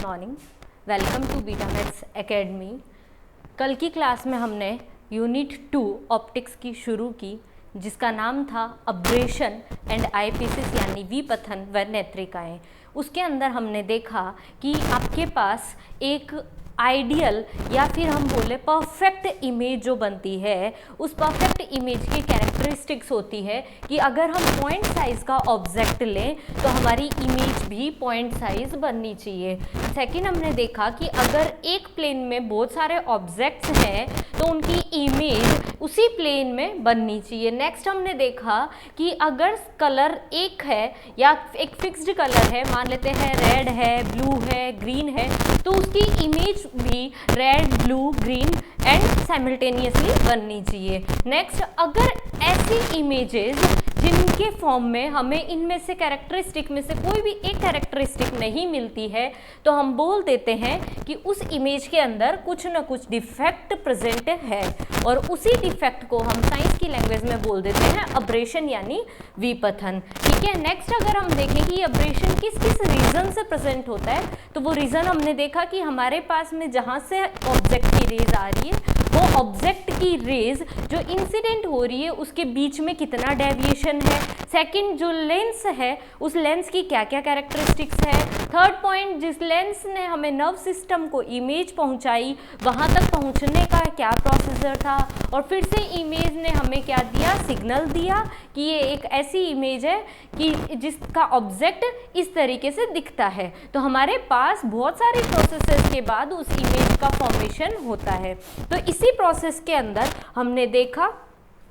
Morning, welcome to Beta Maths Academy. कल की class में हमने यूनिट 2 ऑप्टिक्स की शुरू की, जिसका नाम था अब्रेशन एंड आईपीसेस यानी विपथन व नेत्रिकाएं। उसके अंदर हमने देखा कि आपके पास एक आइडियल या फिर हम बोले परफेक्ट इमेज जो बनती है, उस परफेक्ट इमेज की कैरेक्टरिस्टिक्स होती है कि अगर हम पॉइंट साइज़ का ऑब्जेक्ट लें तो हमारी इमेज भी पॉइंट साइज़ बननी चाहिए। सेकंड, हमने देखा कि अगर एक प्लेन में बहुत सारे ऑब्जेक्ट्स हैं तो उनकी इमेज उसी प्लेन में बननी चाहिए। नेक्स्ट, हमने देखा कि अगर कलर एक है या एक फिक्स्ड कलर है, मान लेते हैं रेड है, ब्लू है, ग्रीन है, तो उसकी इमेज भी red, blue, green and simultaneously बननी चाहिए। नेक्स्ट, अगर ऐसी इमेजेस जिनके फॉर्म में हमें इनमें से कैरेक्टरिस्टिक में से कोई भी एक कैरेक्टरिस्टिक नहीं मिलती है, तो हम बोल देते हैं कि उस इमेज के अंदर कुछ ना कुछ डिफेक्ट प्रेजेंट है, और उसी डिफेक्ट को हम साइंस की लैंग्वेज में बोल देते हैं अब्रेशन यानी विपथन। ठीक है। नेक्स्ट, अगर हम देखें कि अब्रेशन किस किस रीजन से प्रेजेंट होता है, तो वो रीजन हमने देखा कि हमारे पास में जहाँ से ऑब्जेक्ट की रेज आ रही है, वो ऑब्जेक्ट की रेज जो इंसिडेंट हो रही है उसके बीच में कितना डेविएशन है। सेकंड, जो लेंस है उस लेंस की क्या क्या कैरेक्टरिस्टिक्स है। थर्ड पॉइंट, जिस लेंस ने हमें नर्व सिस्टम को इमेज पहुंचाई, वहां तक पहुंचने का क्या प्रोसीजर था, और फिर से इमेज ने हमें क्या दिया, सिग्नल दिया कि ये एक ऐसी इमेज है कि जिसका ऑब्जेक्ट इस तरीके से दिखता है। तो हमारे पास बहुत सारी प्रोसेसेस के बाद उस इमेज का फॉर्मेशन होता है। तो इसी प्रोसेस के अंदर हमने देखा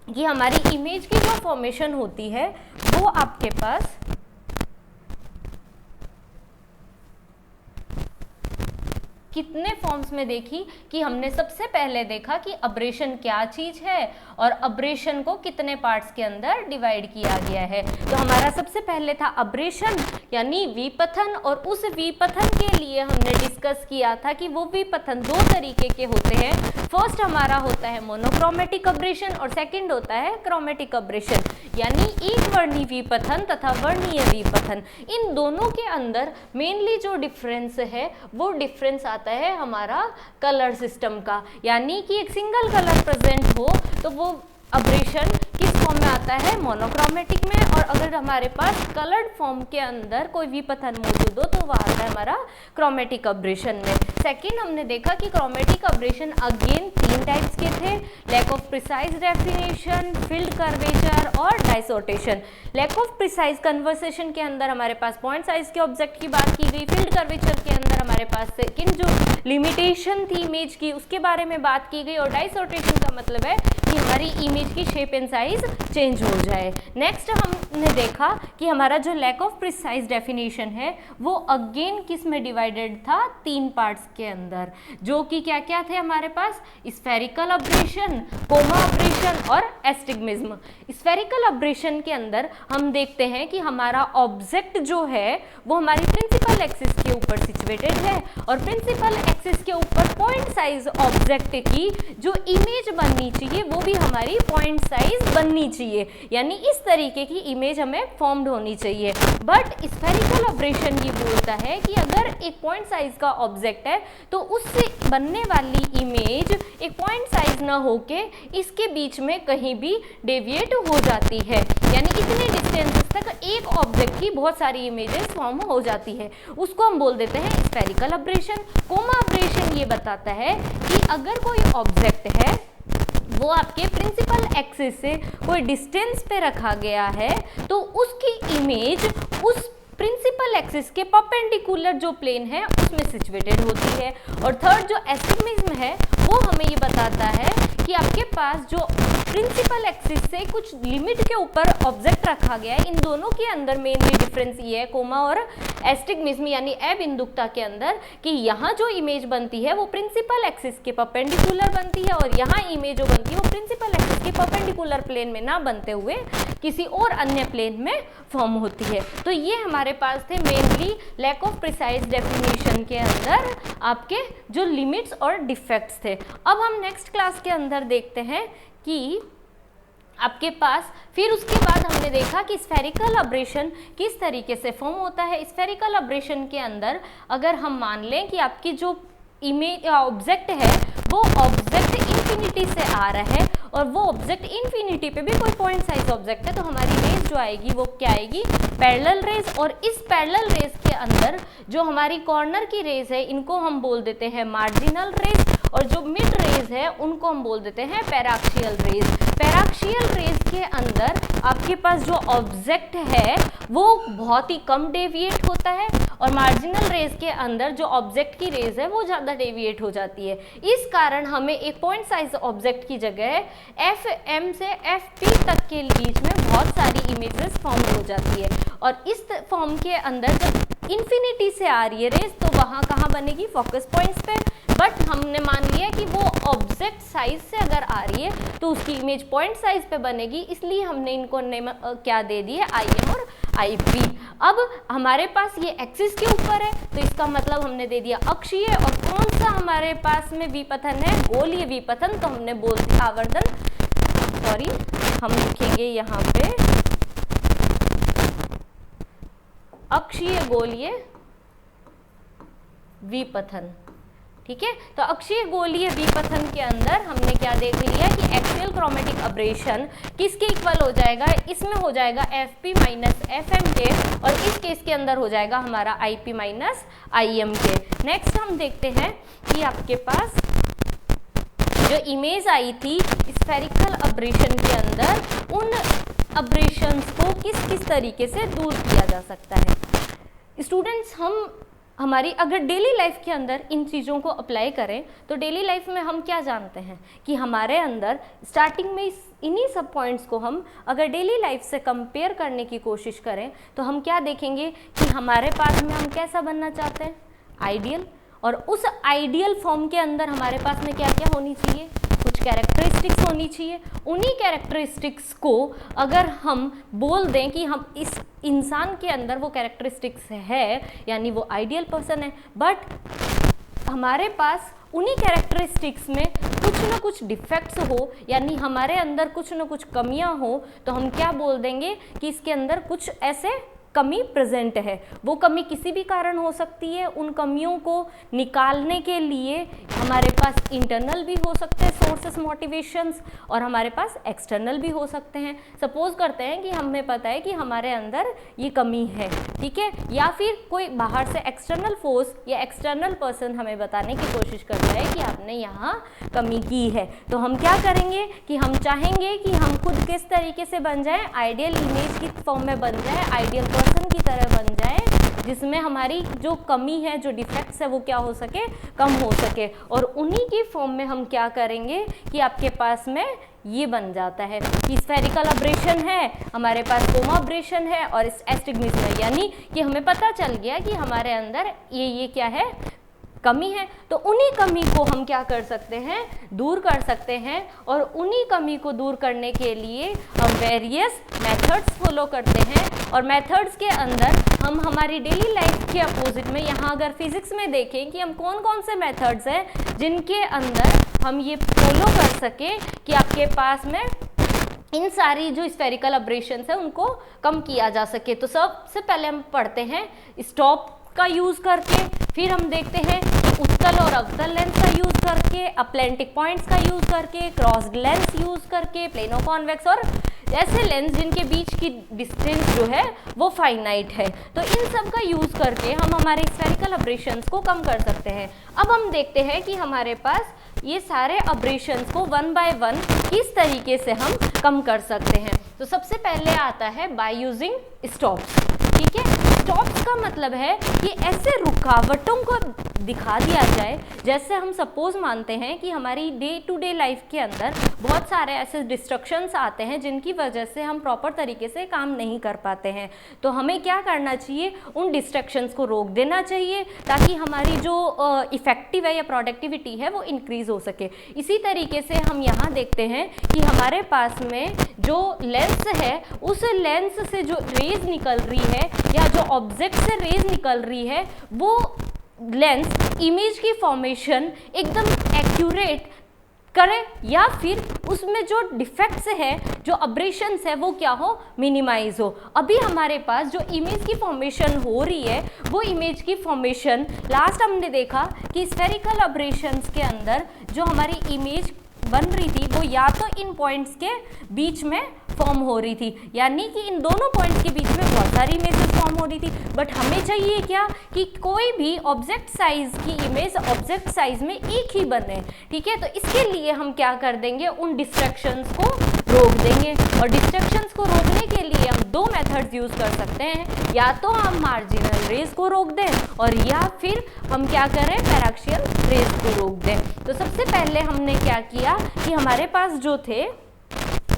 कि हमारी इमेज की जो फॉर्मेशन होती है वो आपके पास कितने फॉर्म्स में देखी कि हमने सबसे पहले देखा कि अब्रेशन क्या चीज है और अब्रेशन को कितने पार्ट्स के अंदर डिवाइड किया गया है। तो हमारा सबसे पहले था अब्रेशन यानी विपथन, और उस विपथन के लिए हमने डिस्कस किया था कि वो विपथन दो तरीके के होते हैं। फर्स्ट हमारा होता है मोनोक्रोमेटिक अब्रेशन और सेकंड होता है क्रोमेटिक अब्रेशन, यानी एक वर्णीय विपथन तथा वर्णीय विपथन। इन दोनों के अंदर मेनली जो डिफरेंस है वो डिफरेंस आता है हमारा कलर सिस्टम का, यानी कि एक सिंगल कलर प्रेजेंट हो तो वो अब्रेशन किस फॉर्म में आता है, मोनोक्रोमेटिक में, और अगर हमारे पास कलर्ड फॉर्म के अंदर कोई विपथन मौजूद हो तो वह आता है हमारा क्रोमेटिक अब्रेशन में। सेकंड, हमने देखा कि क्रोमेटिक अब्रेशन अगेन तीन टाइप्स के थे, lack of precise definition, field curvature और distortion. Lack of precise conversation के अंदर हमारे पास पॉइंट साइज के ऑब्जेक्ट की बात की गई, फील्ड कर्वेचर के अंदर हमारे पास सेकंड जो लिमिटेशन थी इमेज की उसके बारे में बात की गई, और डाइसोर्टेशन का मतलब है कि हमारी इमेज की शेप एंड साइज चेंज हो जाए। नेक्स्ट, हमने देखा कि हमारा जो लैक ऑफ प्रिसाइज डेफिनेशन है वो अगेन किस में डिवाइडेड था, तीन पार्ट्स के अंदर, जो कि क्या क्या थे हमारे पास, स्फेरिकल अब्रेशन, कोमा अब्रेशन और एस्टिग्मिज्म। स्फेरिकल अब्रेशन के अंदर हम देखते हैं कि हमारा ऑब्जेक्ट जो है वो हमारी प्रिंसिपल एक्सिस के ऊपर सिचुएटेड है, और प्रिंसिपल एक्सिस के ऊपर पॉइंट साइज ऑब्जेक्ट की जो इमेज बननी चाहिए वो भी हमारी पॉइंट साइज बननी चाहिए, यानी इस तरीके की इमेज हमें फॉर्म्ड होनी चाहिए। बट स्फेरिकल अब्रेशन ये बोलता है कि अगर एक पॉइंट साइज का ऑब्जेक्ट है तो उससे बनने वाली इमेज एक पॉइंट साइज ना होके इसके बीच में कहीं भी डेविएट हो जाती है, यानी इतने डिस्टेंस तक एक ऑब्जेक्ट की बहुत सारी इमेजेस फॉर्म हो जाती है, उसको हम बोल देते हैं स्फेरिकल अब्रेशन। कोमा अब्रेशन ये बताता है कि अगर कोई ऑब्जेक्ट है वो आपके प्रिंसिपल एक्सिस से कोई डिस्टेंस पे रखा गया है तो उसकी इमेज उस प्रिंसिपल एक्सिस के परपेंडिकुलर जो प्लेन है उसमें सिचुएटेड होती है। और थर्ड जो एस्टिग्मिज्म है वो हमें ये बताता है कि आपके पास जो प्रिंसिपल एक्सिस से कुछ लिमिट के ऊपर ऑब्जेक्ट रखा गया है, इन दोनों के अंदर मेनली डिफरेंस ये है कोमा और एस्टिग्मिज्म यानी अबिंदुकता के अंदर, कि यहाँ जो इमेज बनती है वो प्रिंसिपल एक्सिस के परपेंडिकुलर बनती है, और यहाँ इमेज जो बनती है वो प्रिंसिपल एक्सिस के परपेंडिकुलर प्लेन में ना बनते हुए किसी और अन्य प्लेन में फॉर्म होती है। तो ये हमारे पास थे mainly lack of precise definition के अंदर आपके जो लिमिट्स और डिफेक्ट्स थे। अब हम नेक्स्ट क्लास के अंदर देखते हैं कि आपके पास फिर उसके बाद हमने देखा कि स्फेरिकल अब्रेशन किस तरीके से फॉर्म होता है। स्फेरिकल अब्रेशन के अंदर अगर हम मान लें कि आपकी जो इमेज ऑब्जेक्ट है वो ऑब्जेक्ट इन्फिनिटी से आ रहा है और वो ऑब्जेक्ट इन्फिनिटी पे भी कोई पॉइंट साइज ऑब्जेक्ट है, तो हमारी रेज जो आएगी वो क्या आएगी, पैरेलल रेज। और इस पैरेलल रेज के अंदर जो हमारी कॉर्नर की रेज है इनको हम बोल देते हैं मार्जिनल रेज, और जो मिड रेज है उनको हम बोल देते हैं पैराक्सियल रेज। पैराक्सियल रेज के अंदर आपके पास जो ऑब्जेक्ट है वो बहुत ही कम डेविएट होता है और मार्जिनल रेज के अंदर जो ऑब्जेक्ट की रेज है वो ज़्यादा डेविएट हो जाती है। इस कारण हमें एक पॉइंट साइज ऑब्जेक्ट की जगह FM से FP तक के बीच में बहुत सारी इमेजेस फॉर्म हो जाती है। और इस फॉर्म के अंदर जब इन्फिनिटी से आ रही है रेज तो वहाँ कहाँ बनेगी, फोकस पॉइंट्स पे। बट हमने मान लिया कि वो ऑब्जेक्ट साइज से अगर आ रही है तो उसकी इमेज पॉइंट साइज पे बनेगी, इसलिए हमने इनको नेम क्या दे दिए, IM और IP। अब हमारे पास ये एक्सिस के ऊपर है तो इसका मतलब हमने दे दिया अक्षीय, और कौन सा हमारे पास में विपथन है, गोलीय विपथन, तो हमने बोल दिया आवर्धन, सॉरी हम लिखेंगे यहाँ पे अक्षीय गोलीय विपथन। ठीक है, तो अक्षीय गोलीय विपथन के अंदर हमने क्या देख लिया कि एक्सियल क्रोमेटिक अब्रेशन किसके इक्वल हो जाएगा, इसमें हो जाएगा FP माइनस FM के, और इस केस के अंदर हो जाएगा हमारा IP माइनस IM के। नेक्स्ट हम देखते हैं कि आपके पास जो इमेज आई थी स्फेरिकल अब्रेशन के अंदर, उन अब्रेशंस को किस किस तरीके से दूर किया जा सकता है। स्टूडेंट्स, हमारी अगर डेली लाइफ के अंदर इन चीज़ों को अप्लाई करें तो डेली लाइफ में हम क्या जानते हैं कि हमारे अंदर स्टार्टिंग में इन्हीं सब पॉइंट्स को हम अगर डेली लाइफ से कंपेयर करने की कोशिश करें तो हम क्या देखेंगे कि हमारे पास में हम कैसा बनना चाहते हैं, आइडियल। और उस आइडियल फॉर्म के अंदर हमारे पास में क्या क्या होनी चाहिए, कुछ कैरेक्टरिस्टिक्स होनी चाहिए। उन्हीं कैरेक्टरिस्टिक्स को अगर हम बोल दें कि हम इस इंसान के अंदर वो कैरेक्टरिस्टिक्स है यानी वो आइडियल पर्सन है, बट हमारे पास उन्हीं कैरेक्टरिस्टिक्स में कुछ ना कुछ डिफेक्ट्स हो यानी हमारे अंदर कुछ ना कुछ कमियां हो, तो हम क्या बोल देंगे कि इसके अंदर कुछ ऐसे कमी प्रेजेंट है। वो कमी किसी भी कारण हो सकती है। उन कमियों को निकालने के लिए हमारे पास इंटरनल भी हो सकते हैं सोर्सेस मोटिवेशंस, और हमारे पास एक्सटर्नल भी हो सकते हैं। सपोज करते हैं कि हमें पता है कि हमारे अंदर ये कमी है, ठीक है, या फिर कोई बाहर से एक्सटर्नल फोर्स या एक्सटर्नल पर्सन हमें बताने की कोशिश करता है कि आपने यहाँ कमी की है, तो हम क्या करेंगे कि हम चाहेंगे कि हम खुद किस तरीके से बन जाए, आइडियल इमेज की फॉर्म में बन जाए, आइडियल पर्सन की तरह बन जाए, जिसमें हमारी जो कमी है, जो डिफेक्ट्स है वो क्या हो सके, कम हो सके। और उन्हीं की फॉर्म में हम क्या करेंगे कि आपके पास में ये बन जाता है कि स्फेरिकल अब्रेशन है, हमारे पास कोमा अब्रेशन है और एस्टिग्मेस है, यानी कि हमें पता चल गया कि हमारे अंदर ये क्या है, कमी है। तो उन्हीं कमी को हम क्या कर सकते हैं, दूर कर सकते हैं। और उन्हीं कमी को दूर करने के लिए हम वेरियस मेथड्स फॉलो करते हैं। और मेथड्स के अंदर हम हमारी डेली लाइफ के अपोजिट में, यहाँ अगर फिजिक्स में देखें कि हम कौन कौन से मेथड्स हैं जिनके अंदर हम ये फॉलो कर सकें कि आपके पास में इन सारी जो स्फेरिकल अब्रेशंस है उनको कम किया जा सके। तो सबसे पहले हम पढ़ते हैं स्टॉप का यूज़ करके, फिर हम देखते हैं उत्तल और अवतल लेंस का यूज़ करके, अपलेंटिक पॉइंट्स का यूज़ करके, क्रॉस्ड लेंस यूज़ करके, प्लेनो कॉन्वेक्स और ऐसे लेंस जिनके बीच की डिस्टेंस जो है वो फाइनाइट है। तो इन सब का यूज़ करके हम हमारे स्फेरिकल अब्रेशंस को कम कर सकते हैं। अब हम देखते हैं कि हमारे पास ये सारे अब्रेशंस को वन बाय वन किस तरीके से हम कम कर सकते हैं। तो सबसे पहले आता है बाय यूजिंग स्टॉप्स, ठीक है। स्टॉप्स का मतलब है कि ऐसे रुकावटों को दिखा दिया जाए, जैसे हम सपोज मानते हैं कि हमारी डे टू डे लाइफ के अंदर बहुत सारे ऐसे डिस्ट्रक्शंस आते हैं जिनकी वजह से हम प्रॉपर तरीके से काम नहीं कर पाते हैं। तो हमें क्या करना चाहिए, उन डिस्ट्रक्शंस को रोक देना चाहिए ताकि हमारी जो इफेक्टिव है या प्रोडक्टिविटी है वो इंक्रीज हो सके। इसी तरीके से हम यहाँ देखते हैं कि हमारे पास में जो लेंस है, उस लेंस से जो रेज निकल रही है या जो ऑब्जेक्ट से रेज निकल रही है, वो लेंस इमेज की फॉर्मेशन एकदम एक्यूरेट करें, या फिर उसमें जो डिफेक्ट्स है, जो अब्रेशंस है, वो क्या हो, मिनिमाइज हो। अभी हमारे पास जो इमेज की फॉर्मेशन हो रही है, वो इमेज की फॉर्मेशन लास्ट हमने देखा कि स्फेरिकल अब्रेशंस के अंदर जो हमारी इमेज बन रही थी वो या तो इन पॉइंट्स के बीच में फॉर्म हो रही थी, यानी कि इन दोनों पॉइंट्स के बीच में बहुत सारी इमेजेस फॉर्म हो रही थी। बट हमें चाहिए क्या कि कोई भी ऑब्जेक्ट साइज की इमेज ऑब्जेक्ट साइज में एक ही बने, ठीक है। तो इसके लिए हम क्या कर देंगे, उन डिस्ट्रैक्शंस को रोक देंगे। और डिस्ट्रैक्शंस को रोकने के लिए हम दो मेथड्स यूज कर सकते हैं, या तो हम मार्जिनल रेज को रोक दें और या फिर हम क्या करें, पैराक्सियल रेज को रोक दें। तो सबसे पहले हमने क्या किया कि हमारे पास जो थे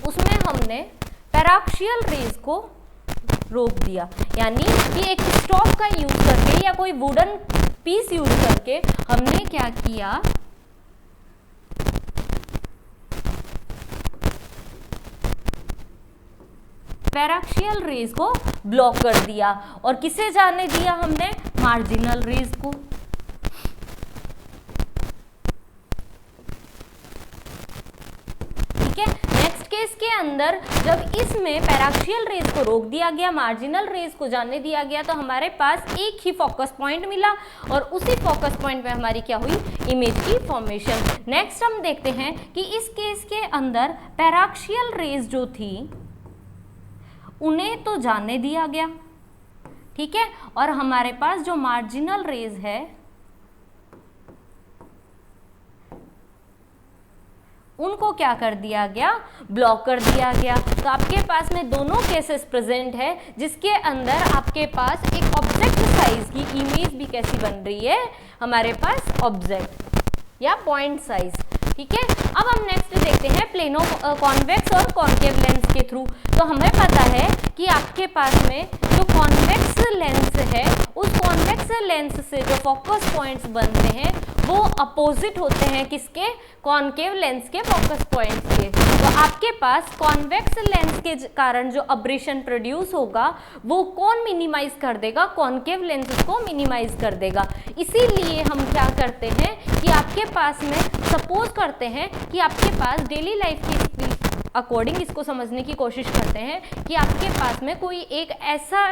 उसमें हमने पैराक्सियल रेज को रोक दिया, यानी कि एक स्टॉक का यूज करके या कोई वुडन पीस यूज करके हमने क्या किया, पैराक्सियल रेज को ब्लॉक कर दिया। और किसे जाने दिया हमने, मार्जिनल रेज को। ठीक है, नेक्स्ट केस के अंदर जब इसमें पैराक्सियल रेज को रोक दिया गया, मार्जिनल रेज को जाने दिया गया, तो हमारे पास एक ही फोकस पॉइंट मिला और उसी फोकस पॉइंट पे हमारी क्या हुई, इमेज की फॉर्मेशन। नेक्स्ट हम देखते हैं कि इस केस के अंदर पैराक्सियल रेज जो थी उन्हें तो जाने दिया गया, ठीक है, और हमारे पास जो मार्जिनल रेज है उनको क्या कर दिया गया, ब्लॉक कर दिया गया। तो आपके पास में दोनों केसेस प्रेजेंट है जिसके अंदर आपके पास एक ऑब्जेक्ट साइज की इमेज भी कैसी बन रही है, हमारे पास ऑब्जेक्ट या पॉइंट साइज, ठीक है। अब हम नेक्स्ट देखते हैं प्लेनो कॉन्वेक्स और कॉन्केव लेंस के थ्रू। तो हमें पता है कि आपके पास में जो कॉन्वेक्स लेंस है, उस कॉन्वेक्स लेंस से जो फोकस पॉइंट्स बनते हैं वो अपोजिट होते हैं किसके, कॉन्केव लेंस के फोकस पॉइंट्स के। तो आपके पास कॉन्वेक्स लेंस के कारण जो अब्रेशन प्रोड्यूस होगा वो कौन मिनिमाइज कर देगा, कॉन्केव लेंस को मिनिमाइज कर देगा। इसीलिए हम क्या करते हैं कि आपके पास में सपोज करते हैं कि आपके पास डेली लाइफ की अकॉर्डिंग इसको समझने की कोशिश करते हैं कि आपके पास में कोई एक ऐसा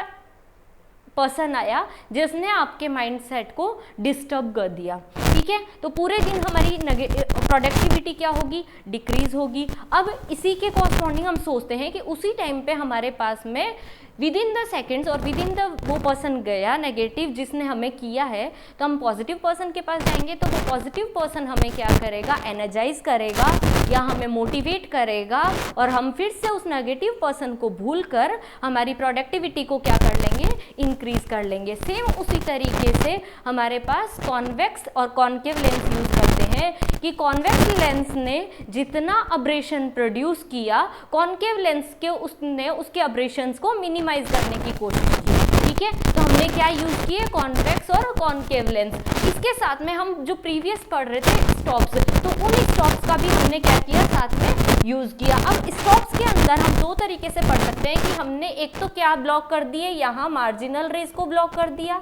पर्सन आया जिसने आपके माइंडसेट को डिस्टर्ब कर दिया, ठीक है। तो पूरे दिन हमारी प्रोडक्टिविटी क्या होगी, डिक्रीज होगी। अब इसी के कॉरस्पॉन्डिंग हम सोचते हैं कि उसी टाइम पे हमारे पास में विद इन द सेकेंड्स और विद इन द वो पर्सन गया नेगेटिव जिसने हमें किया है, तो हम पॉजिटिव पर्सन के पास जाएंगे तो वो पॉजिटिव पर्सन हमें क्या करेगा, एनर्जाइज करेगा या हमें मोटिवेट करेगा और हम फिर से उस नेगेटिव पर्सन को भूलकर हमारी प्रोडक्टिविटी को क्या कर लेंगे, इंक्रीज कर लेंगे। सेम उसी तरीके से हमारे पास कॉन्वेक्स और कॉन्केव लेंस यूज करते हैं कि कॉन्वेक्स लेंस ने जितना अब्रेशन प्रोड्यूस किया, कॉन्केव लेंस के उसने उसके अब्रेशंस को मिनिमाइज करने की कोशिश की, ठीक है। तो हमने क्या यूज किए, कॉन्वेक्स और कॉन्केव लेंस। इसके साथ में हम जो प्रीवियस पढ़ रहे थे स्टॉप्स, तो उन स्टॉप्स का भी हमने क्या किया, साथ में यूज किया। अब स्टॉप्स के अंदर हम दो तरीके से पढ़ सकते हैं कि हमने एक तो क्या ब्लॉक कर दिए, यहाँ मार्जिनल रेज को ब्लॉक कर दिया,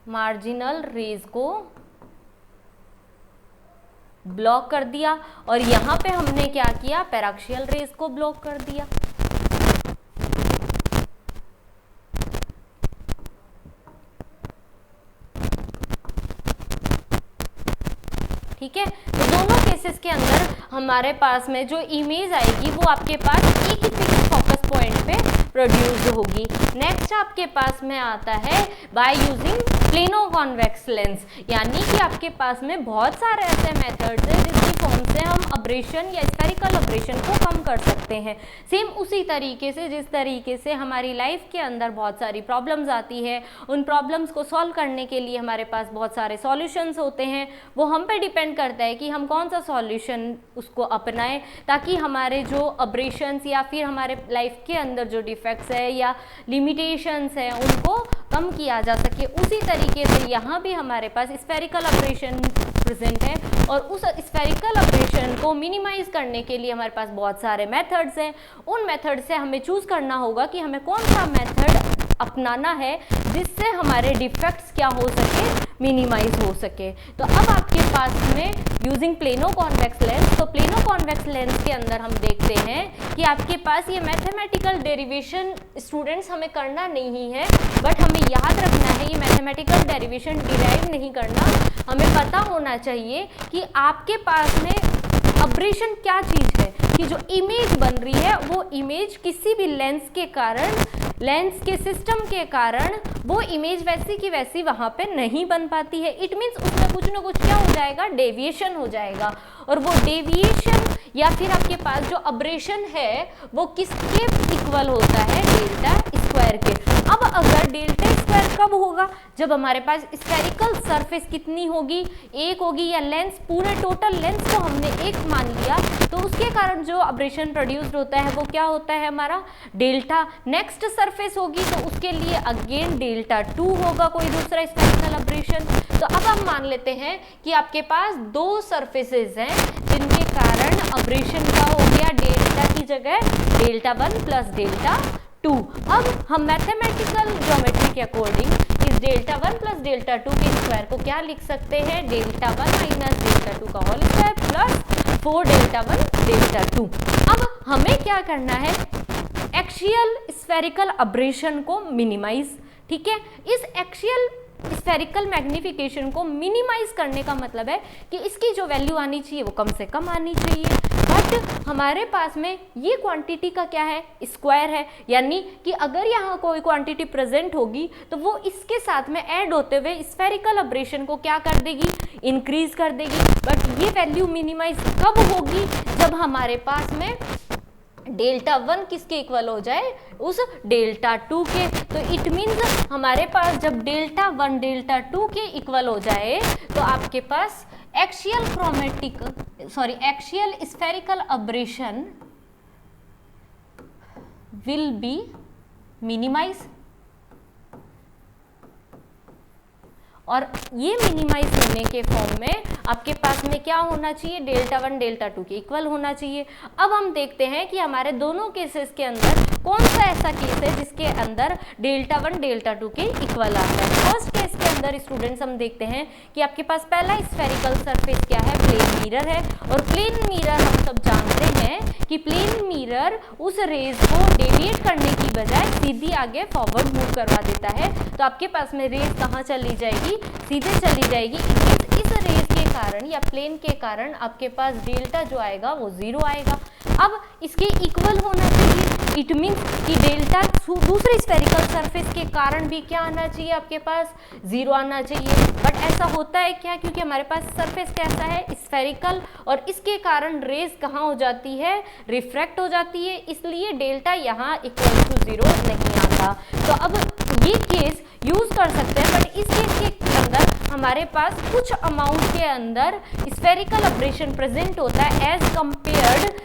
मार्जिनल रेज को ब्लॉक कर दिया और यहां पे हमने क्या किया, पैराक्सियल रेज को ब्लॉक कर दिया। ठीक है, तो दोनों केसेस के अंदर हमारे पास में जो इमेज आएगी वो आपके पास एक ही फिक्स फोकस पॉइंट पे प्रोड्यूस होगी। नेक्स्ट आपके पास में आता है by using plano convex lens, यानी कि आपके पास में बहुत सारे ऐसे मेथड्स हैं जिसकी फॉर्म से हम अब्रेशन या स्फेरिकल अब्रेशन को कम कर सकते हैं। सेम उसी तरीके से जिस तरीके से हमारी लाइफ के अंदर बहुत सारी प्रॉब्लम्स आती है, उन प्रॉब्लम्स को सॉल्व करने के लिए हमारे पास बहुत सारे सॉल्यूशंस होते हैं। वो हम पे डिपेंड करता है कि हम कौन सा सॉल्यूशन उसको अपनाएं ताकि हमारे जो अब्रेशंस या फिर हमारे लाइफ के अंदर जो डिफेक्ट्स है या लिमिटेशंस है उनको कम किया जा सके। उसी तरीके से यहाँ भी हमारे पास स्फेरिकल अब्रेशन प्रेजेंट है और उस स्फेरिकल अब्रेशन को मिनिमाइज करने के लिए हमारे पास बहुत सारे मेथड्स हैं। उन मेथड से हमें चूज करना होगा कि हमें कौन सा मेथड अपनाना है जिससे हमारे डिफेक्ट्स क्या हो सके, मिनिमाइज हो सके। तो अब आपके पास में यूजिंग प्लेनो कॉन्वेक्स लेंस, तो प्लेनो कॉन्वेक्स लेंस के अंदर हम देखते हैं कि आपके पास ये मैथमेटिकल डेरिवेशन स्टूडेंट्स हमें करना नहीं है, बट हमें याद रखना है ये मैथमेटिकल डेरिवेशन डिराइव नहीं करना, हमें पता होना चाहिए कि आपके पास में अब्रेशन क्या चीज़ है, कि जो इमेज बन रही है वो इमेज किसी भी लेंस के कारण, लेंस के सिस्टम के कारण वो इमेज वैसी की वैसी वहाँ पे नहीं बन पाती है। इट मीन्स उसमें कुछ ना कुछ क्या हो जाएगा, डेविएशन हो जाएगा, और वो डेविएशन या फिर आपके पास जो अब्रेशन है वो किसके इक्वल होता है, डेल्टा स्क्वायर के। अब अगर डेल्टा स्क्वायर कब होगा, जब हमारे पास स्फेरिकल सरफेस कितनी होगी, एक होगी, या लेंस पूरे टोटल लेंस को हमने एक मान लिया, तो उसके कारण जो अब्रेशन प्रोड्यूस्ड होता है वो क्या होता है हमारा, डेल्टा। नेक्स्ट सरफेस होगी तो उसके लिए अगेन डेल्टा 2 होगा, कोई दूसरा स्फेरिकल अब्रेशन। तो अब हम मान लेते हैं कि आपके पास दो सरफेसेस हैं जिनके कारण अब्रेशन का हो गया डेल्टा की जगह डेल्टा 1 प्लस डेल्टा 2। अब हम मैथमेटिकल ज्योमेट्री के अकॉर्डिंग इस डेल्टा 1 प्लस डेल्टा 2 के स्क्वायर को क्या लिख सकते हैं, डेल्टा 1 माइनस डेल्टा 2 का whole square plus 4 delta 1 delta 2। अब हमें क्या करना है, एक्सियल स्फेरिकल अब्रेशन को मिनिमाइज, ठीक है। इस एक्सियल स्फेरिकल मैग्निफिकेशन को मिनिमाइज करने का मतलब है कि इसकी जो वैल्यू आनी चाहिए वो कम से कम आनी चाहिए, बट हमारे पास में ये क्वांटिटी का क्या है, स्क्वायर है, यानी कि अगर यहाँ कोई क्वांटिटी प्रेजेंट होगी तो वो इसके साथ में ऐड होते हुए स्फेरिकल अब्रेशन को क्या कर देगी, इंक्रीज कर देगी। बट ये वैल्यू मिनिमाइज कब होगी, जब हमारे पास में डेल्टा 1 किसके इक्वल हो जाए, उस डेल्टा 2 के। तो इट मीन्स हमारे पास जब डेल्टा 1 डेल्टा 2 के इक्वल हो जाए तो आपके पास axial spherical aberration will be minimize, और ये मिनिमाइज होने के फॉर्म में आपके पास में क्या होना चाहिए, डेल्टा 1 डेल्टा 2 के इक्वल होना चाहिए। अब हम देखते हैं कि हमारे दोनों केसेस के अंदर कौन सा ऐसा केस है जिसके अंदर डेल्टा 1 डेल्टा 2 के इक्वल आता है। फर्स्ट केस के अंदर स्टूडेंट्स हम देखते हैं कि आपके पास पहला स्फेरिकल सरफेस क्या है, प्लेन मिरर है, और प्लेन मिरर हम सब जानते हैं कि प्लेन मिरर उस रेज को डेविएट करने की बजाय सीधी आगे फॉरवर्ड मूव करवा देता है। तो आपके पास में रेज कहाँ चली जाएगी, सीधे चली जाएगी। इस रेज के कारण या प्लेन के कारण आपके पास डेल्टा जो आएगा वो 0 आएगा। अब इसके इक्वल होना चाहिए, इट मीन्स कि डेल्टा दूसरे स्फेरिकल सरफेस के कारण भी क्या आना चाहिए, आपके पास 0 आना चाहिए। बट ऐसा होता है क्या, क्योंकि हमारे पास सरफेस कैसा है, स्फेरिकल, और इसके कारण रेज कहाँ हो जाती है, रिफ्रैक्ट हो जाती है, इसलिए डेल्टा यहाँ इक्वल टू 0 नहीं आता। तो अब ये केस यूज कर सकते हैं, बट इस केस के अंदर हमारे पास कुछ अमाउंट के अंदर स्फेरिकल अब्रेशन प्रेजेंट होता है as compared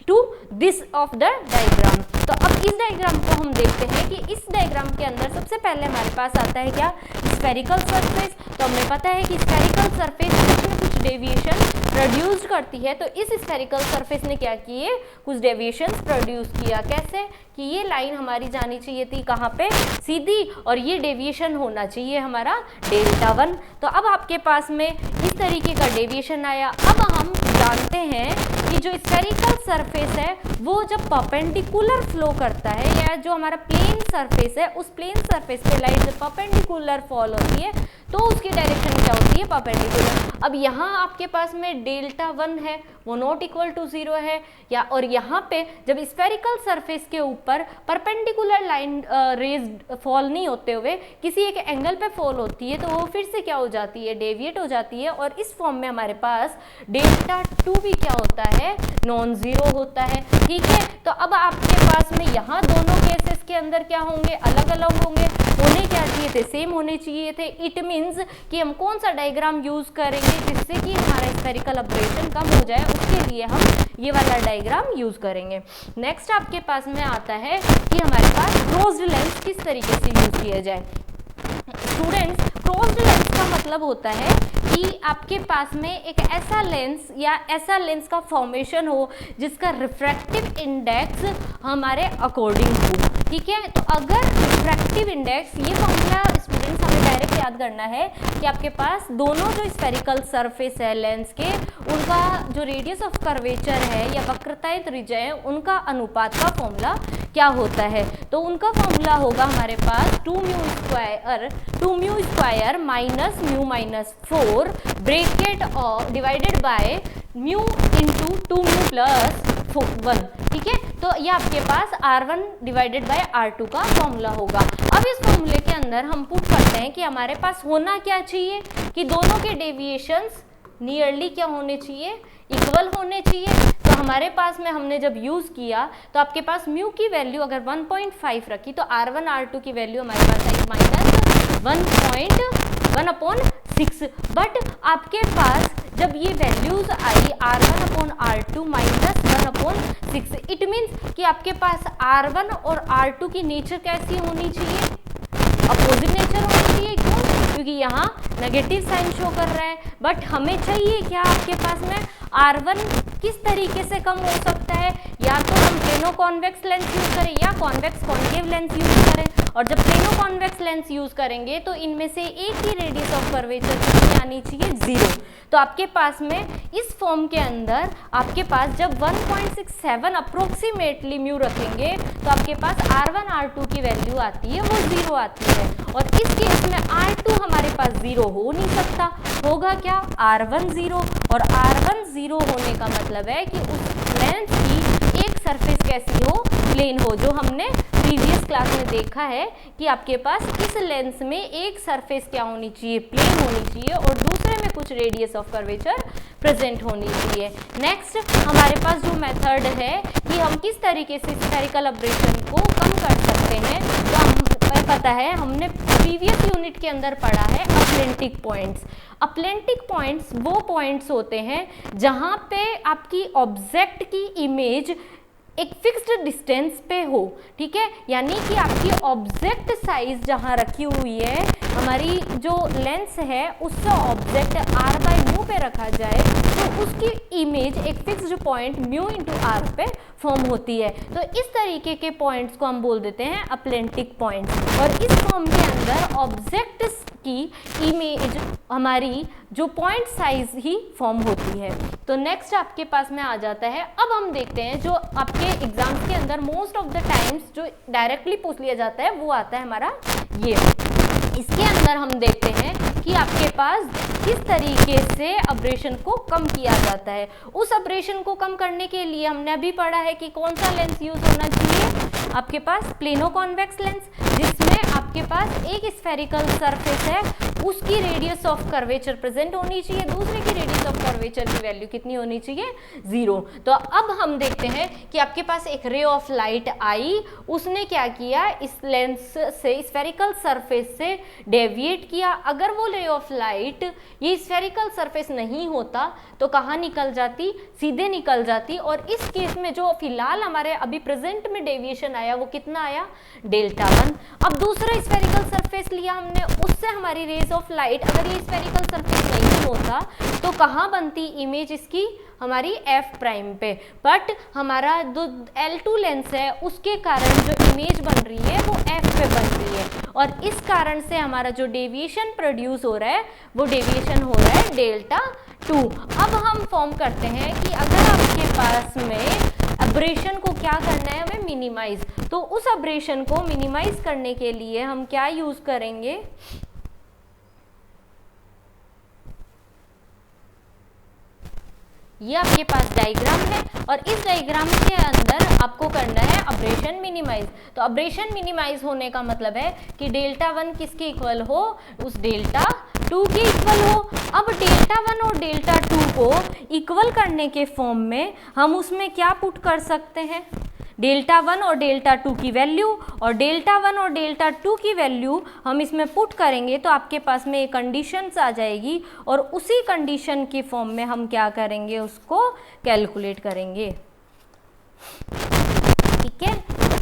to this of the diagram. तो अब इस डायग्राम को हम देखते हैं कि इस डायग्राम के अंदर सबसे पहले हमारे पास आता है क्या, स्फेरिकल सरफेस। तो हमें पता है कि स्फेरिकल सरफेस कुछ न कुछ डेविएशन प्रोड्यूस करती है। तो इस स्फेरिकल सरफेस ने क्या किए, कुछ डेविएशन प्रोड्यूस किया। कैसे कि ये लाइन हमारी जानी चाहिए थी कहाँ पे, सीधी, और ये डेविएशन होना चाहिए हमारा डेल्टा 1। तो अब आपके पास में इस तरीके का डेविएशन आया। अब हम जानते हैं कि जो स्फेरिकल सरफेस है वो जब परपेंडिकुलर फ्लो करता है, या जो हमारा प्लेन सरफेस है उस प्लेन सरफेस पे लाइट जब परपेंडिकुलर फॉल होती है तो उसकी डायरेक्शन क्या होती है, परपेंडिकुलर। अब यहाँ आपके पास में डेल्टा 1 है वो नॉट इक्वल टू 0 है, या और यहाँ पे जब स्फेरिकल सरफेस के ऊपर परपेंडिकुलर लाइन रेज फॉल नहीं होते हुए किसी एक एंगल पे फॉल होती है तो वो फिर से क्या हो जाती है, डेविएट हो जाती है, और इस फॉर्म में हमारे पास डेल्टा 2 भी क्या होता है, नॉन जीरो होता है। ठीक है, तो अब आपके पास में यहाँ दोनों केसेस के अंदर क्या होंगे, अलग अलग होंगे, होने क्या चाहिए थे, सेम होने चाहिए थे। इट मीन्स कि हम कौन सा डायग्राम यूज करेंगे जिससे कि हमारा स्फेरिकल अब्रेशन कम हो जाए, उसके लिए हम ये वाला डायग्राम यूज करेंगे। नेक्स्ट आपके पास में आता है कि हमारे पास क्लोज्ड लेंस किस तरीके से यूज किया जाए। स्टूडेंट्स, क्रोस्ड लेंस का मतलब होता है कि आपके पास में एक ऐसा लेंस या ऐसा लेंस का फॉर्मेशन हो जिसका रिफ्रैक्टिव इंडेक्स हमारे अकॉर्डिंग हो, ठीक है। तो अगर रिफ्रैक्टिव इंडेक्स, ये फॉर्मूला स्टूडेंट्स हमें डायरेक्ट याद करना है कि आपके पास दोनों जो स्फेरिकल सरफेस है लेंस के, उनका जो रेडियस ऑफ कर्वेचर है या वक्रताएं त्रिज्या है, उनका अनुपात का फॉर्मूला क्या होता है। तो उनका फॉर्मूला होगा हमारे पास 2μ square minus mu minus 4 bracket और divided by mu into 2μ plus 1, ठीक है। तो ये आपके पास R1 डिवाइडेड बाय R2 का फॉर्मूला होगा। अब इस फॉर्मूले के अंदर हम पुट करते हैं कि हमारे पास होना क्या चाहिए कि दोनों के डेविएशंस नियरली क्या होने चाहिए, इक्वल होने चाहिए। तो हमारे पास में हमने जब यूज़ किया तो आपके पास म्यू की वैल्यू अगर 1.5 रखी तो R1 R2 की वैल्यू हमारे पास आई -1.1/6। बट आपके पास जब ये values I R1/R2 -1/6, it means कि आपके पास R1 और R2 की नेचर कैसी होनी चाहिए, अपोजिट नेचर होनी चाहिए। क्यों? क्योंकि यहाँ नेगेटिव साइन शो कर रहा है। बट हमें चाहिए क्या, आपके पास में R1 किस तरीके से कम हो सकता है, या तो हम प्लेनो कॉन्वेक्स लेंस यूज करें या कॉन्वेक्स कॉन्केव लेंस यूज करें। और जब प्लेनो कॉन्वेक्स लेंस यूज करेंगे तो इनमें से एक ही रेडियस ऑफ कर्वेचर कितनी आनी चाहिए, 0। तो आपके पास में इस फॉर्म के अंदर आपके पास जब 1.67 अप्रोक्सीमेटली म्यू रखेंगे तो आपके पास R1 R2 की वैल्यू आती है वो 0 आती है। और इस केस में R2 हमारे पास 0 हो नहीं सकता, होगा क्या, R1 0। और R1 0 होने का मतलब है कि उस लेंस की एक सरफेस कैसी हो, प्लेन हो। जो हमने प्रीवियस क्लास में देखा है कि आपके पास इस लेंस में एक सरफेस क्या होनी चाहिए, प्लेन होनी चाहिए, और दूसरे में कुछ रेडियस ऑफ कर्वेचर प्रेजेंट होनी चाहिए। नेक्स्ट हमारे पास जो मेथड है कि हम किस तरीके से स्फेरिकल अब्रेशन को कम कर सकते हैं, तो हमें पता है, हमने प्रीवियस यूनिट के अंदर पढ़ा है अपलेंटिक पॉइंट्स। अपलेंटिक पॉइंट्स वो पॉइंट्स होते हैं जहाँ पे आपकी ऑब्जेक्ट की इमेज एक फिक्स्ड डिस्टेंस पे हो, ठीक है। यानी कि आपकी ऑब्जेक्ट साइज जहाँ रखी हुई है, हमारी जो लेंस है उससे ऑब्जेक्ट R/μ पे रखा जाए तो उसकी इमेज एक fixed point mu into R पे फॉर्म होती है। तो इस तरीके के पॉइंट्स को हम बोल देते हैं अपलेंटिक पॉइंट्स। और इस फॉर्म के अंदर ऑब्जेक्ट की इमेज हमारी जो पॉइंट साइज ही फॉर्म होती है। तो नेक्स्ट आपके पास में आ जाता है, अब हम देखते हैं जो आपके एग्जाम्स के अंदर मोस्ट ऑफ द टाइम्स जो डायरेक्टली पूछ लिया जाता है वो आता है हमारा ये। इसके अंदर हम देखते हैं कि आपके पास किस तरीके से अब्रेशन को कम किया जाता है। उस अब्रेशन को कम करने के लिए हमने अभी पढ़ा है कि कौन सा लेंस यूज होना चाहिए, आपके पास प्लेनो कॉन्वेक्स लेंस, जिसमें आपके पास एक स्फेरिकल सरफेस है, उसकी रेडियस ऑफ कर्वेचर प्रेजेंट होनी चाहिए, दूसरे की रेडियस ऑफ कर्वेचर की वैल्यू कितनी होनी चाहिए, 0। तो अब हम देखते हैं कि आपके पास एक रे ऑफ लाइट आई, उसने क्या किया, इस लेंस से स्फेरिकल सरफेस से डेविएट किया। अगर वो रे ऑफ लाइट ये स्फेरिकल सरफेस नहीं होता तो कहाँ निकल जाती, सीधे निकल जाती। और इस केस में जो फिलहाल हमारे अभी प्रेजेंट में डेविएशन आया वो कितना आया, Δ1। अब दूसरा स्फेरिकल सरफेस लिया हमने, उससे हमारी रेज ऑफ लाइट, अगर ये स्फेरिकल सरफेस नहीं होता तो कहाँ बनती इमेज इसकी, हमारी F' पे। बट हमारा जो L2 लेंस है उसके कारण जो इमेज बन रही है वो F पे बन रही है, और इस कारण से हमारा जो डेविएशन प्रोड्यूस हो रहा है वो डेविएशन हो रहा है Δ2। अब हम फॉर्म करते हैं कि अगर आपके पास में अब्रेशन को क्या करना है, हमें मिनिमाइज, तो उस अब्रेशन को मिनिमाइज करने के लिए हम क्या यूज करेंगे, ये आपके पास डायग्राम है, और इस डायग्राम के अंदर आपको करना है अब्रेशन मिनिमाइज। तो अब्रेशन मिनिमाइज होने का मतलब है कि Δ1 किसके इक्वल हो, उस Δ2 के इक्वल हो। अब Δ1 और Δ2 को इक्वल करने के फॉर्म में हम उसमें क्या पुट कर सकते हैं, Δ1 और Δ2 की वैल्यू, और Δ1 और Δ2 की वैल्यू हम इसमें पुट करेंगे तो आपके पास में एक कंडीशंस आ जाएगी, और उसी कंडीशन के फॉर्म में हम क्या करेंगे, उसको कैलकुलेट करेंगे, ठीक है।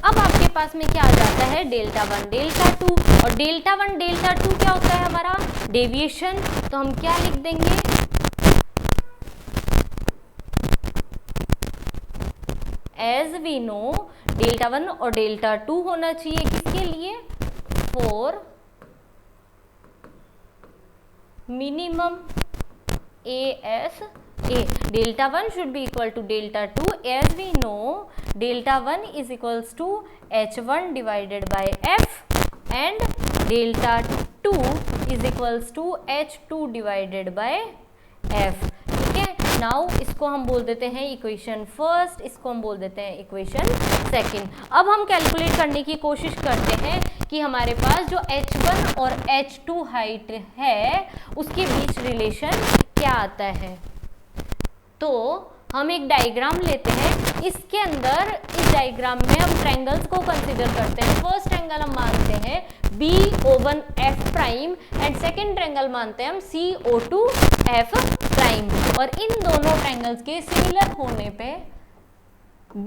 अब आपके पास में क्या आ जाता है, डेल्टा 1 डेल्टा 2, और डेल्टा 1 डेल्टा 2 क्या होता है हमारा, डेविएशन। तो हम क्या लिख देंगे, एज वी नो डेल्टा 1 और डेल्टा 2 होना चाहिए किसके लिए, for minimum ASA. Delta 1 should be equal to delta 2, as we know delta 1 is equals to H1 divided by F and delta 2 is equals to H2 divided by F. ठीक है, now इसको हम बोल देते हैं इक्वेशन फर्स्ट, इसको हम बोल देते हैं इक्वेशन सेकंड। अब हम कैलकुलेट करने की कोशिश करते हैं कि हमारे पास जो H1 और H2 हाइट है उसके बीच रिलेशन क्या आता है। तो हम एक डायग्राम लेते हैं, इसके अंदर इस डायग्राम में हम ट्रायंगल्स को कंसीडर करते हैं। फर्स्ट ट्रायंगल हम मानते हैं BO1 F prime and second triangle मानते हैं हम CO2 F प्राइम, और इन दोनों ट्रायंगल्स के सिमिलर होने पे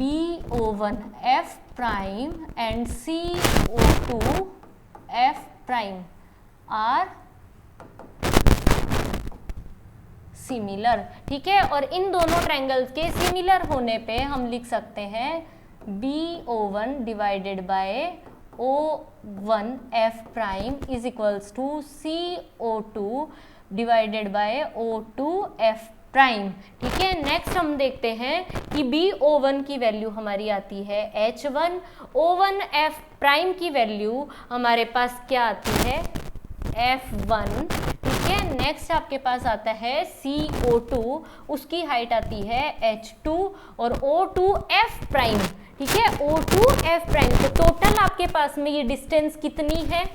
BO1 F prime and CO2 F prime are similar. ठीक है, और इन दोनों ट्रायंगल्स के सिमिलर होने पे हम लिख सकते हैं BO1 divided by O1 F prime is equals to CO2 divided by O2 F prime. ठीक है, नेक्स्ट हम देखते हैं कि BO1 की वैल्यू हमारी आती है H1, O1 F प्राइम की वैल्यू हमारे पास क्या आती है, F1। नेक्स्ट आपके पास आता है CO2, उसकी हाइट आती है H2 और O2 F प्राइम। ठीक है, O2 F प्राइम। तो टोटल आपके पास में ये डिस्टेंस कितनी है,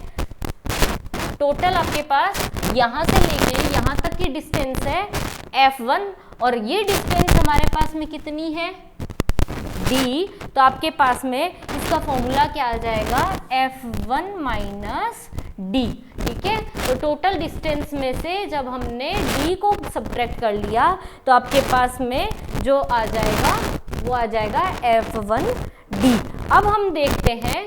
टोटल आपके पास यहाँ से लेके यहाँ तक की डिस्टेंस है F1, और ये डिस्टेंस हमारे पास में कितनी है, D। तो आपके पास में इसका फॉर्मूला क्या आ जाएगा, F1 माइनस D। ठीक है, तो टोटल डिस्टेंस में से जब हमने D को सब्ट्रैक्ट कर लिया तो आपके पास में जो आ जाएगा वो आ जाएगा F1D। अब हम देखते हैं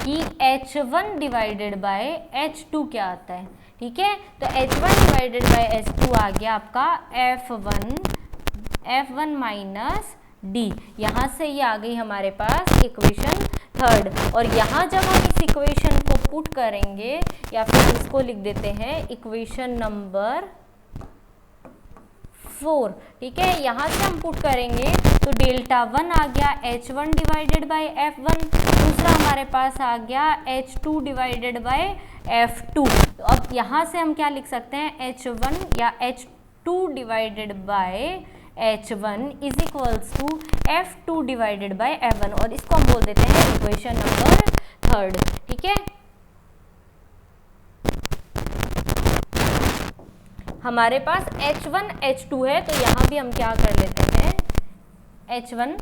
कि H1 डिवाइडेड बाय H2 क्या आता है। ठीक है, तो H1 डिवाइडेड बाय H2 आ गया आपका F1 माइनस D। यहाँ से ये आ गई हमारे पास इक्वेशन थर्ड, और यहाँ जब हम इस इक्वेशन को पुट करेंगे या फिर इसको लिख देते हैं इक्वेशन नंबर 4। ठीक है, यहाँ से हम पुट करेंगे तो डेल्टा 1 आ गया H1 डिवाइडेड बाय F1, दूसरा हमारे पास आ गया H2 डिवाइडेड बाय F2। तो अब यहाँ से हम क्या लिख सकते हैं, H1 या H2 divided by H1 is equals to F2 divided by F1, और इसको हम बोल देते हैं इक्वेशन नंबर थर्ड। ठीक है, हमारे पास H1 H2 है, तो यहाँ भी हम क्या कर लेते हैं, H1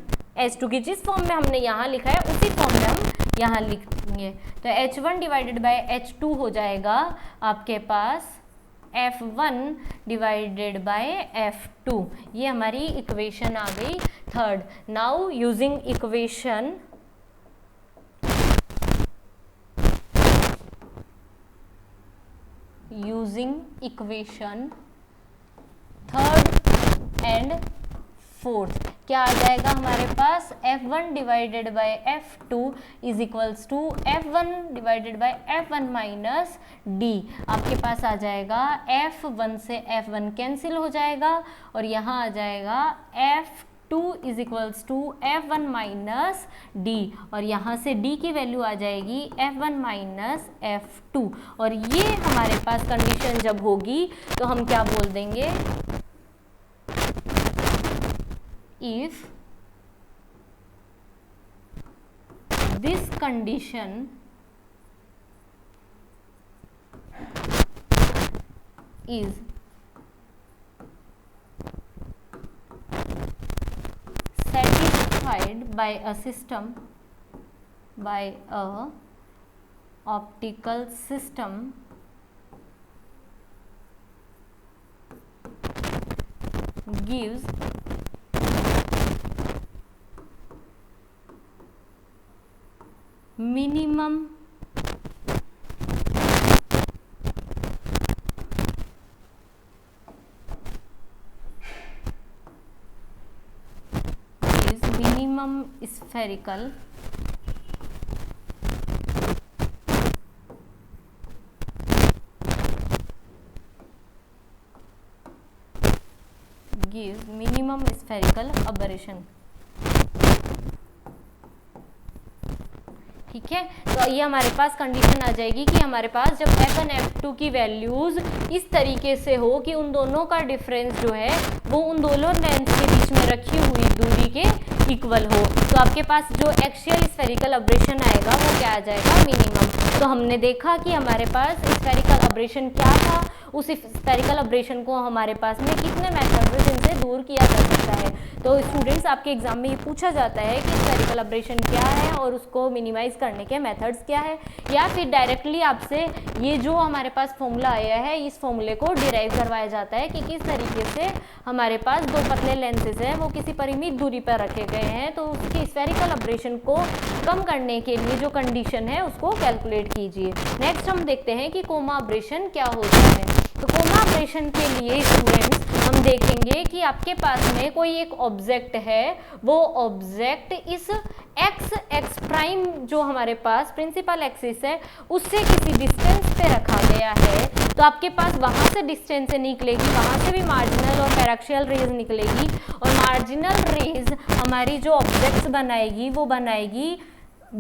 H2 की जिस फॉर्म में हमने यहाँ लिखा है उसी फॉर्म में हम यहाँ लिखेंगे। तो H1 डिवाइडेड बाय H2 हो जाएगा आपके पास F1 डिवाइडेड बाय F2। ये हमारी इक्वेशन आ गई third. Now using equation third and fourth क्या आ जाएगा हमारे पास, F1 divided by F2 is equals to F1 divided by F1 minus D। आपके पास आ जाएगा F1 से F1 कैंसिल हो जाएगा, और यहाँ आ जाएगा F2 is equals to F1 minus D, और यहाँ से D की वैल्यू आ जाएगी F1 माइनस F2। और ये हमारे पास कंडीशन जब होगी तो हम क्या बोल देंगे, if this condition is satisfied by a system, by a optical system, gives minimum spherical gives minimum spherical aberration। ठीक है, तो ये हमारे पास कंडीशन आ जाएगी कि हमारे पास जब f1 f2 की वैल्यूज इस तरीके से हो कि उन दोनों का डिफरेंस जो है वो उन दोनों लेंथ के बीच में रखी हुई दूरी के इक्वल हो, तो आपके पास जो एक्सियल स्फेरिकल अब्रेशन आएगा वो क्या आ जाएगा, मिनिमम। तो हमने देखा कि हमारे पास स्फेरिकल अब्रेशन क्या था, उस स्फेरिकल अब्रेशन को हमारे पास में कितने मेथड है जिनसे दूर किया जा सकता है। तो स्टूडेंट्स आपके एग्जाम में ये पूछा जाता है कि स्फेरिकल अब्रेशन क्या है और उसको मिनिमाइज करने के मेथड्स क्या है, या फिर डायरेक्टली आपसे ये जो हमारे पास फॉर्मूला आया है इस फॉर्मूले को डिराइव करवाया जाता है कि किस तरीके से हमारे पास दो पतले लेंसेज हैं वो किसी परिमित दूरी पर रखे गए हैं, तो उसकी स्फेरिकल अब्रेशन को कम करने के लिए जो कंडीशन है उसको कैलकुलेट कीजिए। नेक्स्ट हम देखते हैं कि कोमा अब्रेशन क्या होता है। तो कोमा अब्रेशन के लिए स्टूडेंट्स हम देखेंगे कि आपके पास में कोई एक ऑब्जेक्ट है, वो ऑब्जेक्ट इस एक्स प्राइम जो हमारे पास प्रिंसिपल एक्सिस है उससे किसी डिस्टेंस पे रखा गया है, तो आपके पास वहां से डिस्टेंस से निकलेगी, वहां से भी मार्जिनल और पैराक्सियल रेज निकलेगी, और मार्जिनल रेज हमारी जो ऑब्जेक्ट्स बनाएगी वो बनाएगी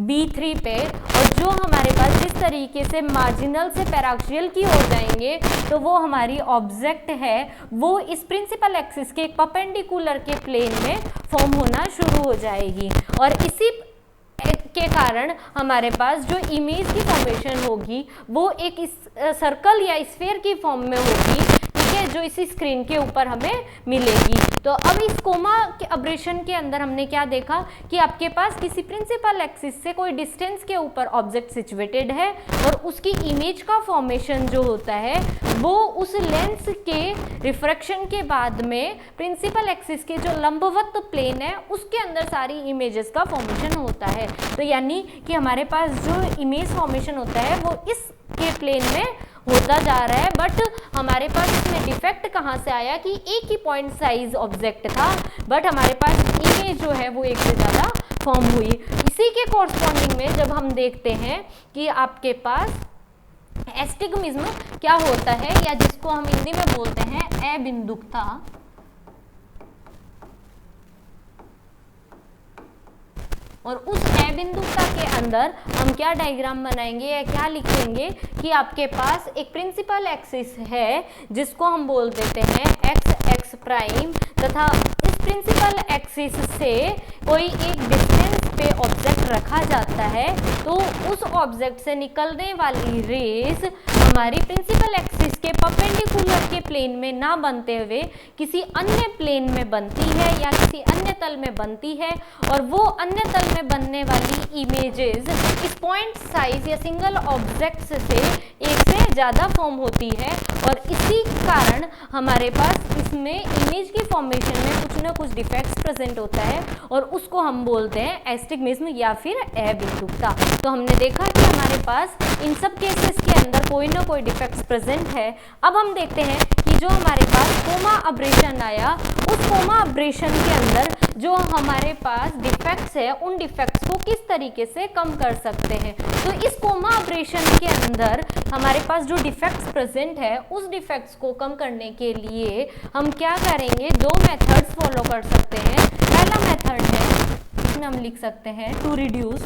B3 पे, और जो हमारे पास जिस तरीके से मार्जिनल से पैराक्सियल की ओर जाएंगे तो वो हमारी ऑब्जेक्ट है वो इस प्रिंसिपल एक्सिस के परपेंडिकुलर के प्लेन में फॉर्म होना शुरू हो जाएगी, और इसी के कारण हमारे पास जो इमेज की फॉर्मेशन होगी वो एक इस सर्कल या स्फीयर की फॉर्म में होगी, ठीक है, जो इसी स्क्रीन के ऊपर हमें मिलेगी। तो अब इस कोमा के अब्रेशन के अंदर हमने क्या देखा कि आपके पास किसी प्रिंसिपल एक्सिस से कोई डिस्टेंस के ऊपर ऑब्जेक्ट सिचुएटेड है और उसकी इमेज का फॉर्मेशन जो होता है वो उस लेंस के रिफ्रैक्शन के बाद में प्रिंसिपल एक्सिस के जो लंबवत प्लेन है उसके अंदर सारी इमेजेस का फॉर्मेशन होता है। तो यानी कि हमारे पास जो इमेज फॉर्मेशन होता है वो इस के प्लेन में होता जा रहा है, बट हमारे पास इसमें डिफेक्ट कहाँ से आया कि एक ही पॉइंट साइज ऑब्जेक्ट था बट हमारे पास इमेज जो है वो एक से ज़्यादा फॉर्म हुई। इसी के कॉरस्पॉन्डिंग में जब हम देखते हैं कि आपके पास एस्टिग्मिज्म क्या होता है, या जिसको हम हिंदी में बोलते हैं अबिंदुकता, और उस अबिंदुकता के अंदर हम क्या डायग्राम बनाएंगे या क्या लिखेंगे कि आपके पास एक प्रिंसिपल एक्सिस है जिसको हम बोल देते हैं एक्स प्राइम, तथा इस प्रिंसिपल एक्सिस से कोई एक डिस्टेंस पे ऑब्जेक्ट रखा जाता है, तो उस ऑब्जेक्ट से निकलने वाली रेज हमारी प्रिंसिपल एक्सिस के परपेंडिकुलर के प्लेन में ना बनते हुए किसी अन्य प्लेन में बनती है या किसी अन्य तल में बनती है, और वो अन्य तल में बनने वाली इमेजेस इस पॉइंट साइज या सिंगल ऑब्जेक्ट से एक से ज़्यादा फॉर्म होती है, और इसी कारण हमारे पास इसमें इमेज की फॉर्मेशन में कुछ ना कुछ डिफेक्ट्स प्रेजेंट होता है और उसको हम बोलते हैं एस्टिग्मिज्म या फिर अबिंदुकता। तो हमने देखा कि हमारे पास इन सब केसेस के अंदर कोई ना कोई डिफेक्ट्स प्रेजेंट है। अब हम देखते हैं कि जो हमारे पास कोमा अब्रेशन आया उस कोमा अब्रेशन के अंदर जो हमारे पास डिफेक्ट्स है उन डिफेक्ट्स को किस तरीके से कम कर सकते हैं। तो इस कोमा अब्रेशन के अंदर हमारे पास जो डिफेक्ट्स प्रेजेंट है उस डिफेक्ट्स को कम करने के लिए हम क्या करेंगे, दो मेथड्स फॉलो कर सकते हैं। पहला मेथड है, इसमें हम लिख सकते हैं टू रिड्यूस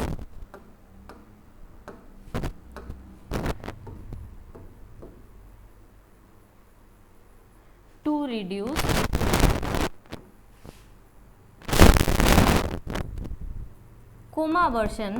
कोमा अवर्शन।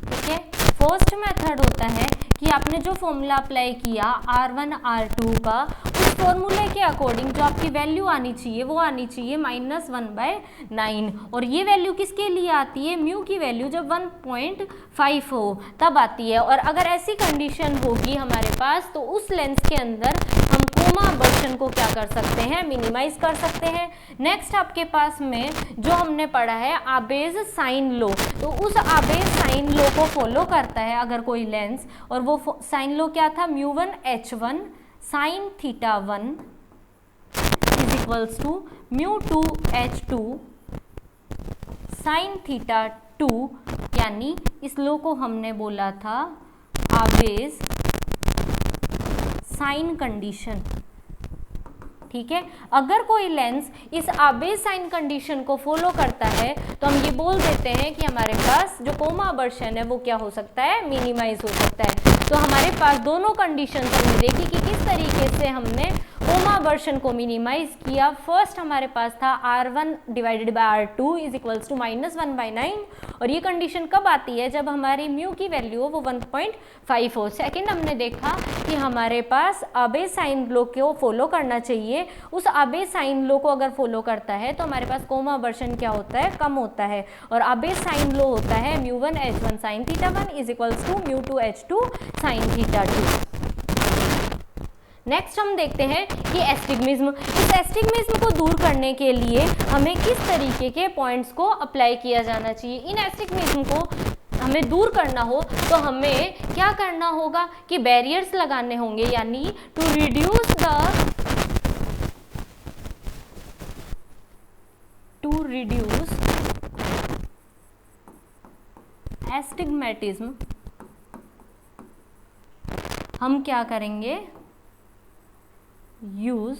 ठीक है, फर्स्ट मेथड होता है कि आपने जो फॉर्मूला अप्लाई किया R1 R2 का, उस फॉर्मूले के अकॉर्डिंग जो आपकी वैल्यू आनी चाहिए वो आनी चाहिए -1/9, और ये वैल्यू किसके लिए आती है, म्यू की वैल्यू जब 1.5 हो तब आती है। और अगर ऐसी कंडीशन होगी हमारे पास तो उस लेंस के अंदर हम कोमा अबर्शन को क्या कर सकते हैं, मिनिमाइज कर सकते हैं। नेक्स्ट आपके पास में जो हमने पढ़ा है आबेज साइन लॉ, तो उस आबेज साइन लॉ को फॉलो करता है अगर कोई लेंस, और वो साइन लॉ क्या था, μ1 h1 sine theta 1 is equals to μ2 h2 sine theta 2, यानी इस लॉ को हमने बोला था आबेज साइन कंडीशन। ठीक है, अगर कोई लेंस इस आबेज साइन कंडीशन को फॉलो करता है तो हम ये बोल देते हैं कि हमारे पास जो कोमा अबर्शन है वो क्या हो सकता है, मिनिमाइज हो सकता है। तो हमारे पास दोनों कंडीशन हमने देखी कि किस तरीके से हमने कोमा अबर्शन को मिनिमाइज किया। फर्स्ट हमारे पास था R1 divided by R2 is equals to -1/9, और ये कंडीशन कब आती है, जब हमारी म्यू की वैल्यू हो वो 1.5 हो। सेकेंड हमने देखा कि हमारे पास आबेज साइन लॉ को फॉलो करना चाहिए, उस आबेज साइन लॉ को अगर फॉलो करता है तो हमारे पास कोमा अबर्शन क्या होता है, कम होता है, और आबेज साइन लॉ होता है μ1 h1 sine theta 1 is equals to μ2 h2 sine theta 2। Next हम देखते हैं कि एस्टिग्मेज्म, इस एस्टिग्मेज्म को दूर करने के लिए हमें किस तरीके के पॉइंट्स को अप्लाई किया जाना चाहिए। इन एस्टिग्मेज्म को हमें दूर करना हो तो हमें क्या करना होगा कि बैरियर्स लगाने होंगे, यानी टू रिड्यूस एस्टिग्मेटिज्म हम क्या करेंगे, यूज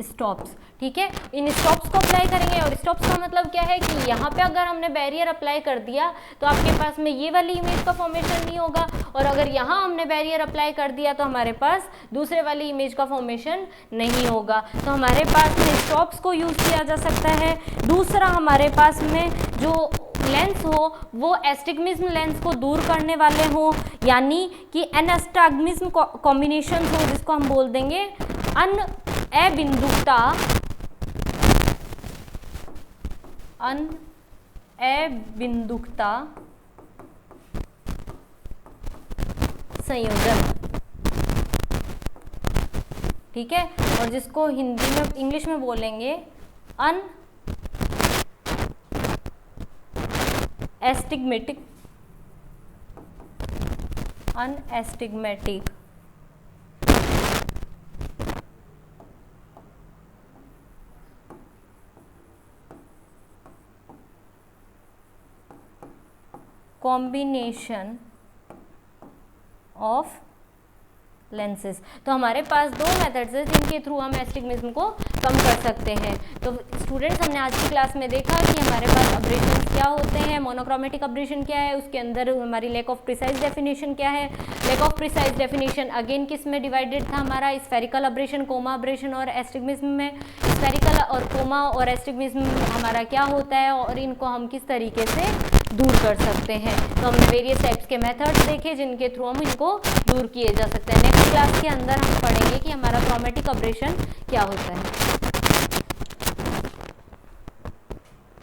स्टॉप्स। ठीक है, इन स्टॉप्स को अप्लाई करेंगे, और स्टॉप्स का मतलब क्या है कि यहाँ पे अगर हमने बैरियर अप्लाई कर दिया तो आपके पास में ये वाली इमेज का फॉर्मेशन नहीं होगा, और अगर यहाँ हमने बैरियर अप्लाई कर दिया तो हमारे पास दूसरे वाली इमेज का फॉर्मेशन नहीं होगा। तो हमारे पास में स्टॉप्स को यूज़ किया जा सकता है। दूसरा हमारे पास में जो लेंस हो वो एस्टिग्मेज्म लेंस को दूर करने वाले हो, यानी कि एनास्टाग्मिज्म कॉम्बिनेशन हो, जिसको हम बोल देंगे अबिंदुकता संयोजन। ठीक है, और जिसको हिंदी में इंग्लिश में बोलेंगे अनएस्टिग्मेटिक कॉम्बिनेशन ऑफ लेंसेज। तो हमारे पास दो मेथड्स हैं जिनके थ्रू हम एस्टिग्मेज्म को कम कर सकते हैं। तो स्टूडेंट्स, हमने आज की क्लास में देखा कि हमारे पास अब्रेशन क्या होते हैं, मोनोक्रोमेटिक अब्रेशन क्या है, उसके अंदर हमारी लैक ऑफ प्रिसाइज डेफिनेशन क्या है। Lack of precise definition again किस में डिवाइडेड था, हमारा स्फेरिकल अब्रेशन, कोमा अब्रेशन और एस्टिग्मेज्म में। स्फेरिकल और कोमा और एस्टिग्मेज्म हमारा क्या होता है और इनको हम किस तरीके से दूर कर सकते हैं। तो हमने वेरियस टाइप्स के मेथड्स देखे जिनके थ्रू हम इनको दूर किए जा सकते हैं। नेक्स्ट क्लास के अंदर हम पढ़ेंगे कि हमारा क्रोमेटिक अब्रेशन क्या होता है।